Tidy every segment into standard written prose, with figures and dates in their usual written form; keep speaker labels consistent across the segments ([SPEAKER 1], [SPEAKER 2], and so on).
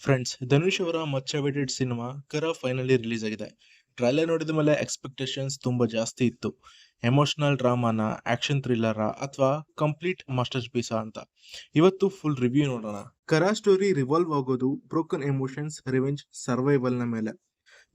[SPEAKER 1] Friends, Dhanush ಅವರ much awaited cinema ಕರ finally release ಆಗಿದೆ. ಟ್ರೈಲರ್ ನೋಡಿದ ಮೇಲೆ ಎಕ್ಸ್ಪೆಕ್ಟೇಷನ್ಸ್ ತುಂಬಾ ಜಾಸ್ತಿ ಇತ್ತು. ಎಮೋಷನಲ್ ಡ್ರಾಮಾನ, ಆಕ್ಷನ್ ಥ್ರಿಲ್ಲರ ಅಥವಾ ಕಂಪ್ಲೀಟ್ ಮಾಸ್ಟರ್ ಪೀಸಾ ಅಂತ. ಇವತ್ತು ಫುಲ್ ರಿವ್ಯೂ ನೋಡೋಣ. ಕರ ಸ್ಟೋರಿ ರಿವಾಲ್ವ್ ಆಗೋದು ಬ್ರೋಕನ್ ಎಮೋಷನ್ಸ್, ರಿವೆಂಜ್, ಸರ್ವೈವಲ್ ನ ಮೇಲೆ.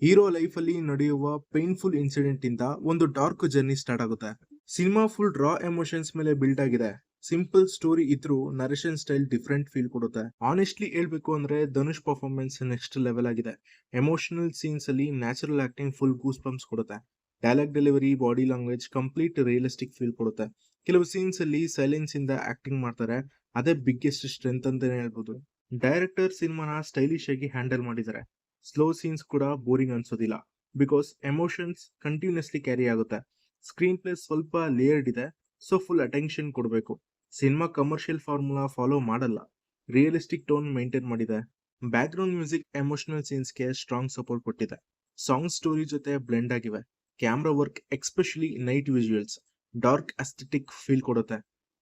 [SPEAKER 1] ಹೀರೋ ಲೈಫ್ ಅಲ್ಲಿ ನಡೆಯುವ ಪೇನ್ಫುಲ್ ಇನ್ಸಿಡೆಂಟ್ ಇಂದ ಒಂದು ಡಾರ್ಕ್ ಜರ್ನಿ ಸ್ಟಾರ್ಟ್ ಆಗುತ್ತೆ. ಸಿನಿಮಾ ಫುಲ್ ರಾ ಎಮೋಷನ್ಸ್ ಮೇಲೆ ಬಿಲ್ಡ್ ಆಗಿದೆ. ಸಿಂಪಲ್ ಸ್ಟೋರಿ ಇದ್ರೂ ನರೇಷನ್ ಸ್ಟೈಲ್ ಡಿಫ್ರೆಂಟ್ ಫೀಲ್ ಕೊಡುತ್ತೆ. ಆನೆಸ್ಟ್ಲಿ ಹೇಳ್ಬೇಕು ಅಂದ್ರೆ ಧನುಷ್ ಪರ್ಫಾರ್ಮೆನ್ಸ್ ನೆಕ್ಸ್ಟ್ ಲೆವೆಲ್ ಆಗಿದೆ. ಎಮೋಷನಲ್ ಸೀನ್ಸ್ ಅಲ್ಲಿ natural acting full goose bumps ಕೊಡುತ್ತೆ. Dialogue delivery, body language complete realistic feel ಕೊಡುತ್ತೆ. ಕೆಲವು ಸೀನ್ಸ್ ಅಲ್ಲಿ ಸೈಲೆನ್ಸ್ ಇಂದ ಆಕ್ಟಿಂಗ್ ಮಾಡ್ತಾರೆ. ಅದೇ ಬಿಗ್ಗೆಸ್ಟ್ ಸ್ಟ್ರೆಂತ್ ಅಂತಾನೆ ಹೇಳ್ಬೋದು. ಡೈರೆಕ್ಟರ್ ಸಿನಿಮಾನ ಸ್ಟೈಲಿಶ್ ಆಗಿ ಹ್ಯಾಂಡಲ್ ಮಾಡಿದ್ದಾರೆ. ಸ್ಲೋ ಸೀನ್ಸ್ ಕೂಡ ಬೋರಿಂಗ್ ಅನ್ಸೋದಿಲ್ಲ, ಬಿಕಾಸ್ ಎಮೋಷನ್ಸ್ ಕಂಟಿನ್ಯೂಸ್ಲಿ ಕ್ಯಾರಿ ಆಗುತ್ತೆ. ಸ್ಕ್ರೀನ್ ಪ್ಲೇ ಸ್ವಲ್ಪ ಲೇಯರ್ಡ್ ಇದೆ, ಸೊ ಫುಲ್ ಅಟೆನ್ಷನ್ ಕೊಡಬೇಕು. ಸಿನಿಮಾ ಕಮರ್ಷಿಯಲ್ ಫಾರ್ಮುಲಾ ಫಾಲೋ ಮಾಡಲ್ಲ, ರಿಯಲಿಸ್ಟಿಕ್ ಟೋನ್ ಮೇಂಟೈನ್ ಮಾಡಿದೆ. ಬ್ಯಾಕ್ ಗ್ರೌಂಡ್ ಮ್ಯೂಸಿಕ್ ಎಮೋಷನಲ್ ಸೀನ್ಸ್ಗೆ ಸ್ಟ್ರಾಂಗ್ ಸಪೋರ್ಟ್ ಕೊಟ್ಟಿದೆ. ಸಾಂಗ್ ಸ್ಟೋರಿ ಜೊತೆ ಬ್ಲೆಂಡ್ ಆಗಿವೆ. Camera work, especially night visuals, dark aesthetic feel ಕೊಡುತ್ತೆ.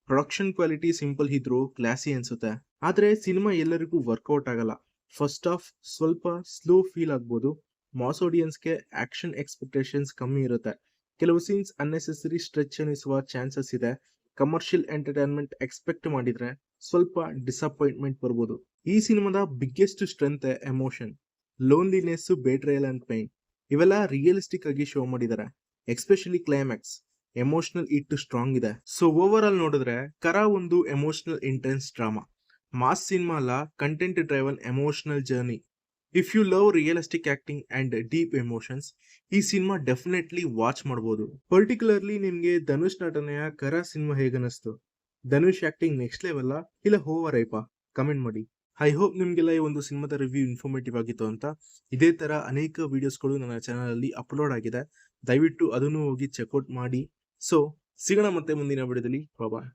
[SPEAKER 1] ಪ್ರೊಡಕ್ಷನ್ ಕ್ವಾಲಿಟಿ ಸಿಂಪಲ್ ಇದ್ರೂ ಕ್ಲಾಸಿ ಅನ್ಸುತ್ತೆ. ಆದ್ರೆ ಸಿನಿಮಾ ಎಲ್ಲರಿಗೂ ವರ್ಕೌಟ್ ಆಗಲ್ಲ. ಫಸ್ಟ್ ಹಾಫ್ ಸ್ವಲ್ಪ ಸ್ಲೋ ಫೀಲ್ ಆಗ್ಬೋದು. ಮಾಸ್ ಆಡಿಯನ್ಸ್ಗೆ ಆಕ್ಷನ್ ಎಕ್ಸ್ಪೆಕ್ಟೇಷನ್ಸ್ ಕಮ್ಮಿ ಇರುತ್ತೆ. ಕೆಲವು ಸೀನ್ಸ್ ಅನ್ನೆಸೆಸರಿ ಸ್ಟ್ರೆಚ್ ಅನಿಸುವ ಚಾನ್ಸಸ್ ಇದೆ. ಕಮರ್ಷಿಯಲ್ ಎಂಟರ್ಟೈನ್ಮೆಂಟ್ ಎಕ್ಸ್ಪೆಕ್ಟ್ ಮಾಡಿದ್ರೆ ಸ್ವಲ್ಪ ಡಿಸಪಾಯಿಂಟ್ಮೆಂಟ್ ಬರ್ಬೋದು. ಈ ಸಿನಿಮಾದ biggest strength emotion, loneliness, betrayal and pain. ಇವೆಲ್ಲ ರಿಯಲಿಸ್ಟಿಕ್ ಆಗಿ ಶೋ ಮಾಡಿದ್ದಾರೆ. ಎಕ್ಸ್ಪೆಷಲಿ ಕ್ಲೈಮ್ಯಾಕ್ಸ್ ಎಮೋಷನಲ್ ಇಟ್ಟು ಸ್ಟ್ರಾಂಗ್ ಇದೆ. ಸೊ ಓವರ್ ಆಲ್ ನೋಡಿದ್ರೆ ಕರ ಒಂದು emotional intense drama. Mass cinema ಅಲ್ಲ, content driven emotional journey. If you love realistic acting and deep emotions, ಈ cinema definitely watch ಮಾಡಬಹುದು. ಪರ್ಟಿಕ್ಯುಲರ್ಲಿ ನಿಮ್ಗೆ ಧನುಷ್ ನಟನೆಯ ಕರ ಸಿನಿಮಾ ಹೇಗನಿಸ್ತು? ಧನುಷ್ ಆಕ್ಟಿಂಗ್ ನೆಕ್ಸ್ಟ್ ಲೆವೆಲ್ ಇಲ್ಲ ಓವರ್ ಐಪಾ? ಕಮೆಂಟ್ ಮಾಡಿ. ಐ ಹೋಪ್ ನಿಮ್ಗೆಲ್ಲ ಈ ಒಂದು ಸಿನಿಮಾದ ರಿವ್ಯೂ ಇನ್ಫಾರ್ಮೇಟಿವ್ ಆಗಿತ್ತು ಅಂತ. ಇದೇ ತರ ಅನೇಕ ವಿಡಿಯೋಸ್ಗಳು ನನ್ನ ಚಾನಲ್ ಅಲ್ಲಿ ಅಪ್ಲೋಡ್ ಆಗಿದೆ. ದಯವಿಟ್ಟು ಅದನ್ನು ಹೋಗಿ ಚೆಕ್ಔಟ್ ಮಾಡಿ. ಸೊ ಸಿಗೋಣ ಮತ್ತೆ ಮುಂದಿನ ವಿಡಿಯೋದಲ್ಲಿ. ಬಾಯ್.